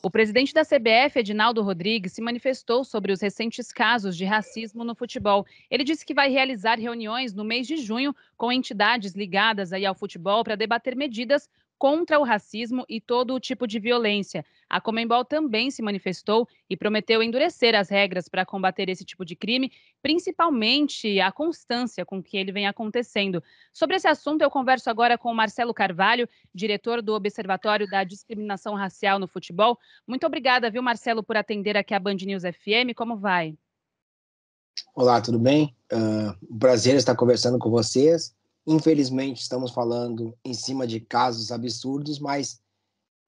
O presidente da CBF, Edinaldo Rodrigues, se manifestou sobre os recentes casos de racismo no futebol. Ele disse que vai realizar reuniões no mês de junho com entidades ligadas aí ao futebol para debater medidas contra o racismo e todo o tipo de violência. A Conmebol também se manifestou e prometeu endurecer as regras para combater esse tipo de crime, principalmente a constância com que ele vem acontecendo. Sobre esse assunto, eu converso agora com o Marcelo Carvalho, diretor do Observatório da Discriminação Racial no Futebol. Muito obrigada, viu, Marcelo, por atender aqui a Band News FM. Como vai? Olá, tudo bem? Um prazer estar conversando com vocês. Infelizmente, estamos falando em cima de casos absurdos, mas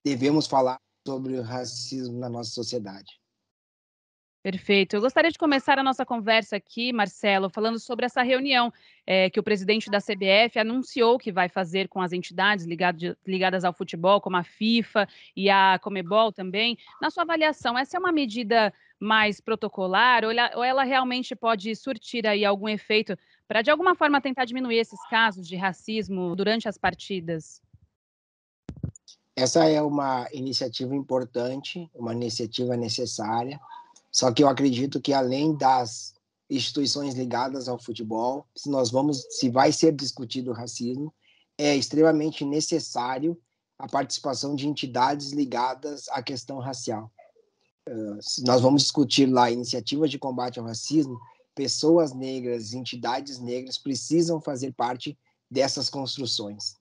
devemos falar sobre o racismo na nossa sociedade. Perfeito. Eu gostaria de começar a nossa conversa aqui, Marcelo, falando sobre essa reunião que o presidente da CBF anunciou que vai fazer com as entidades ligadas ao futebol, como a FIFA e a Conmebol também. Na sua avaliação, essa é uma medida mais protocolar ou ela realmente pode surtir aí algum efeito para, de alguma forma, tentar diminuir esses casos de racismo durante as partidas? Essa é uma iniciativa importante, uma iniciativa necessária, só que eu acredito que além das instituições ligadas ao futebol, se vai ser discutido o racismo, é extremamente necessário a participação de entidades ligadas à questão racial. Se nós vamos discutir lá iniciativas de combate ao racismo, pessoas negras, entidades negras precisam fazer parte dessas construções.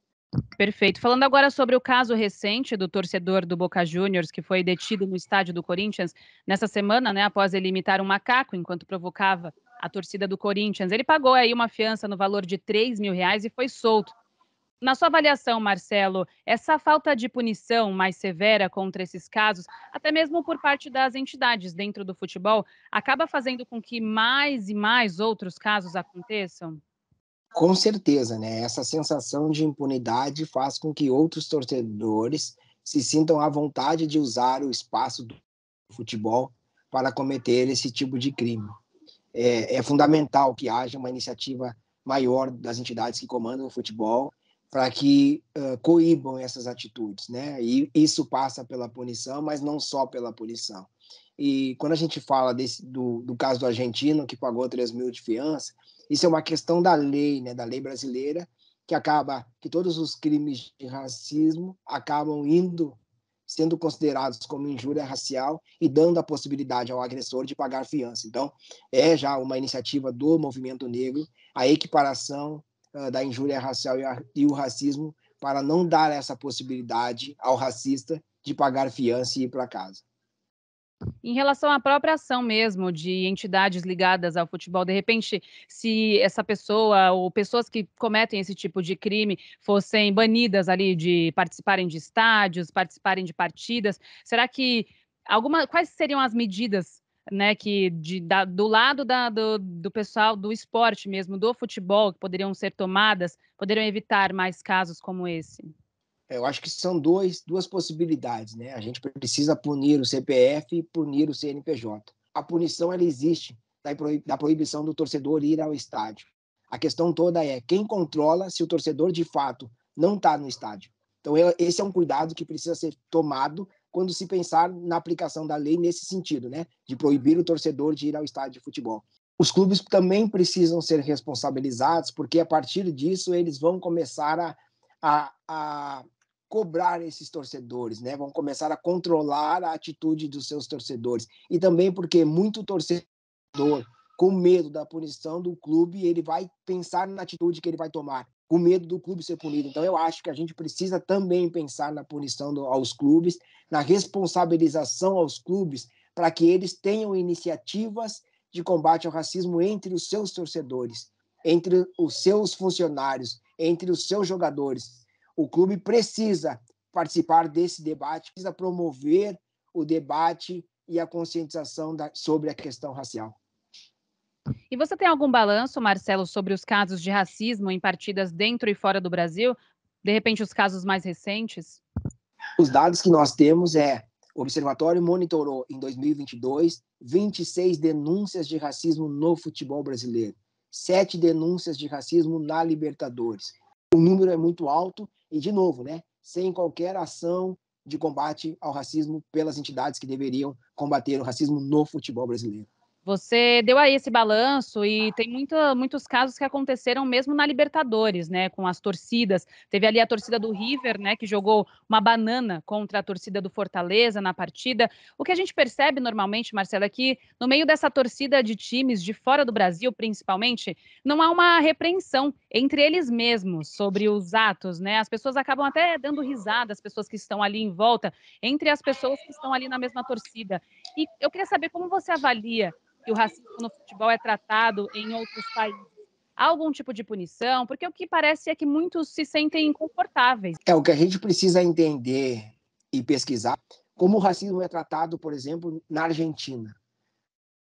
Perfeito. Falando agora sobre o caso recente do torcedor do Boca Juniors, que foi detido no estádio do Corinthians nessa semana, né, após ele imitar um macaco enquanto provocava a torcida do Corinthians. Ele pagou aí uma fiança no valor de R$ 3.000 e foi solto. Na sua avaliação, Marcelo, essa falta de punição mais severa contra esses casos, até mesmo por parte das entidades dentro do futebol, acaba fazendo com que mais e mais outros casos aconteçam? Com certeza, né? Essa sensação de impunidade faz com que outros torcedores se sintam à vontade de usar o espaço do futebol para cometer esse tipo de crime. É fundamental que haja uma iniciativa maior das entidades que comandam o futebol para que coíbam essas atitudes, né? E isso passa pela punição, mas não só pela punição. E quando a gente fala do caso do argentino, que pagou 3.000 de fiança, isso é uma questão da lei, né, da lei brasileira, que todos os crimes de racismo acabam sendo considerados como injúria racial e dando a possibilidade ao agressor de pagar fiança. Então, é já uma iniciativa do movimento negro a equiparação da injúria racial e o racismo para não dar essa possibilidade ao racista de pagar fiança e ir para casa. Em relação à própria ação mesmo de entidades ligadas ao futebol, de repente, se essa pessoa ou pessoas que cometem esse tipo de crime fossem banidas ali de participarem de estádios, participarem de partidas, será que quais seriam as medidas, né, do lado do pessoal do esporte mesmo, do futebol, que poderiam ser tomadas, poderiam evitar mais casos como esse? Eu acho que são duas possibilidades, né? A gente precisa punir o CPF e punir o CNPJ. A punição ela existe da proibição do torcedor ir ao estádio. A questão toda é quem controla se o torcedor de fato não está no estádio. Então esse é um cuidado que precisa ser tomado quando se pensar na aplicação da lei nesse sentido, né? De proibir o torcedor de ir ao estádio de futebol. Os clubes também precisam ser responsabilizados, porque a partir disso eles vão começar a cobrar esses torcedores, né? Vão começar a controlar a atitude dos seus torcedores. E também porque muito torcedor, com medo da punição do clube, ele vai pensar na atitude que ele vai tomar, com medo do clube ser punido. Então, eu acho que a gente precisa também pensar na punição aos clubes, na responsabilização aos clubes, para que eles tenham iniciativas de combate ao racismo entre os seus torcedores, entre os seus funcionários, entre os seus jogadores. O clube precisa participar desse debate, precisa promover o debate e a conscientização sobre a questão racial. E você tem algum balanço, Marcelo, sobre os casos de racismo em partidas dentro e fora do Brasil? De repente, os casos mais recentes? Os dados que nós temos o Observatório monitorou em 2022 26 denúncias de racismo no futebol brasileiro, 7 denúncias de racismo na Libertadores. O número é muito alto e, de novo, né, sem qualquer ação de combate ao racismo pelas entidades que deveriam combater o racismo no futebol brasileiro. Você deu aí esse balanço e tem muitos casos que aconteceram mesmo na Libertadores, né, com as torcidas. Teve ali a torcida do River, né, que jogou uma banana contra a torcida do Fortaleza na partida. O que a gente percebe normalmente, Marcelo, é que no meio dessa torcida de times de fora do Brasil, principalmente, não há uma repreensão entre eles mesmos sobre os atos, né? As pessoas acabam até dando risada, as pessoas que estão ali em volta, entre as pessoas que estão ali na mesma torcida. E eu queria saber como você avalia que o racismo no futebol é tratado em outros países. Há algum tipo de punição? Porque o que parece é que muitos se sentem inconfortáveis. É o que a gente precisa entender e pesquisar, como o racismo é tratado, por exemplo, na Argentina.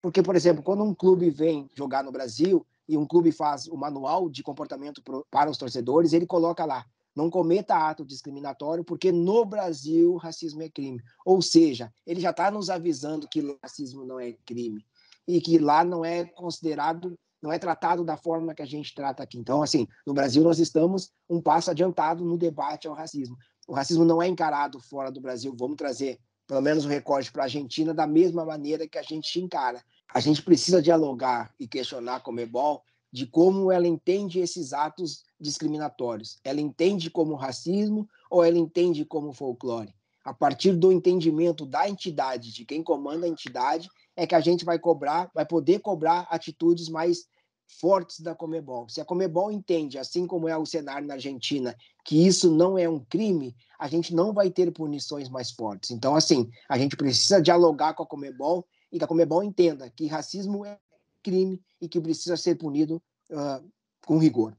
Porque, por exemplo, quando um clube vem jogar no Brasil e um clube faz o manual de comportamento para os torcedores, ele coloca lá: não cometa ato discriminatório, porque no Brasil racismo é crime. Ou seja, ele já está nos avisando que o racismo não é crime e que lá não é considerado, não é tratado da forma que a gente trata aqui. Então, assim, no Brasil nós estamos um passo adiantado no debate ao racismo. O racismo não é encarado fora do Brasil. Vamos trazer pelo menos o recorte para a Argentina da mesma maneira que a gente encara. A gente precisa dialogar e questionar a Conmebol de como ela entende esses atos discriminatórios. Ela entende como racismo ou ela entende como folclore? A partir do entendimento da entidade, de quem comanda a entidade, é que a gente vai poder cobrar atitudes mais fortes da Conmebol. Se a Conmebol entende, assim como é o cenário na Argentina, que isso não é um crime, a gente não vai ter punições mais fortes. Então, assim, a gente precisa dialogar com a Conmebol e que a Conmebol entenda que racismo é crime e que precisa ser punido com rigor.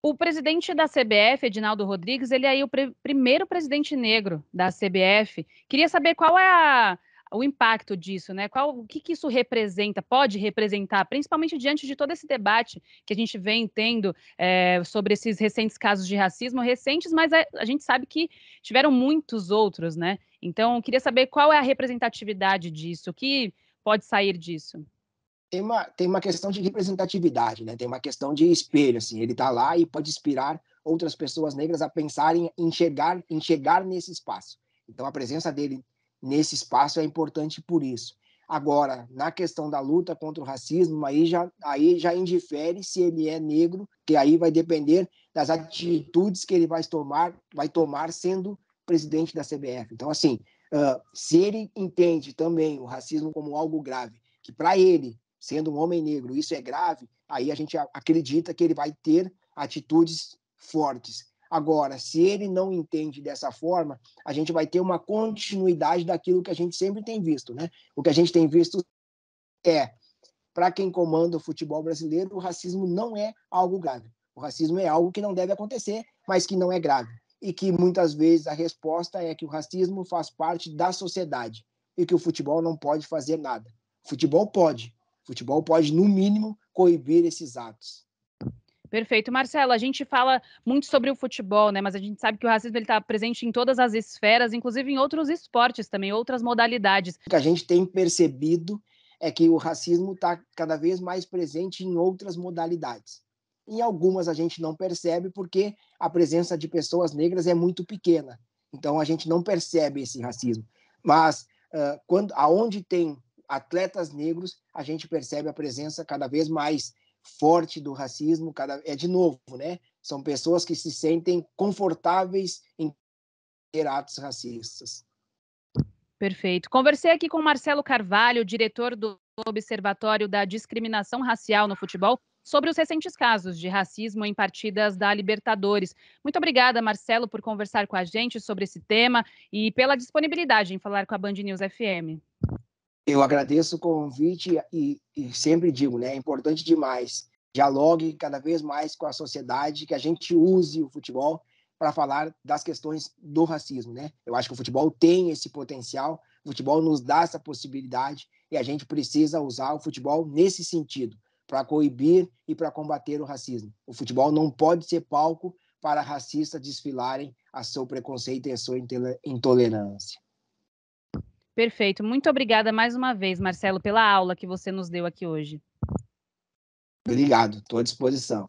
O presidente da CBF, Edinaldo Rodrigues, ele é aí o primeiro presidente negro da CBF. Queria saber qual é o impacto disso, né? O que isso representa, pode representar, principalmente diante de todo esse debate que a gente vem tendo sobre esses recentes casos de racismo, recentes, mas a gente sabe que tiveram muitos outros, né? Então, queria saber qual é a representatividade disso, o que pode sair disso. Tem uma questão de representatividade, né? Tem uma questão de espelho, assim. Ele está lá e pode inspirar outras pessoas negras a pensarem em chegar nesse espaço. Então, a presença dele nesse espaço é importante por isso. Agora, na questão da luta contra o racismo, aí já indifere se ele é negro, que aí vai depender das atitudes que ele vai tomar sendo presidente da CBF. Então, assim, se ele entende também o racismo como algo grave, que para ele, sendo um homem negro, isso é grave, aí a gente acredita que ele vai ter atitudes fortes. Agora, se ele não entende dessa forma, a gente vai ter uma continuidade daquilo que a gente sempre tem visto, né? O que a gente tem visto é, para quem comanda o futebol brasileiro, o racismo não é algo grave. O racismo é algo que não deve acontecer, mas que não é grave. E que muitas vezes a resposta é que o racismo faz parte da sociedade e que o futebol não pode fazer nada. O futebol pode, no mínimo, coibir esses atos. Perfeito. Marcelo, a gente fala muito sobre o futebol, né? Mas a gente sabe que o racismo está presente em todas as esferas, inclusive em outros esportes também, outras modalidades. O que a gente tem percebido é que o racismo está cada vez mais presente em outras modalidades. Em algumas a gente não percebe porque a presença de pessoas negras é muito pequena. Então a gente não percebe esse racismo. Mas aonde tem atletas negros, a gente percebe a presença cada vez mais forte do racismo. De novo, né? São pessoas que se sentem confortáveis em ter atos racistas. Perfeito. Conversei aqui com Marcelo Carvalho, diretor do Observatório da Discriminação Racial no Futebol, sobre os recentes casos de racismo em partidas da Libertadores. Muito obrigada, Marcelo, por conversar com a gente sobre esse tema e pela disponibilidade em falar com a Band News FM. Eu agradeço o convite e sempre digo, né, é importante demais. Dialogue cada vez mais com a sociedade, que a gente use o futebol para falar das questões do racismo, né? Eu acho que o futebol tem esse potencial, o futebol nos dá essa possibilidade e a gente precisa usar o futebol nesse sentido, para coibir e para combater o racismo. O futebol não pode ser palco para racistas desfilarem a seu preconceito e a sua intolerância. Perfeito. Muito obrigada mais uma vez, Marcelo, pela aula que você nos deu aqui hoje. Obrigado, estou à disposição.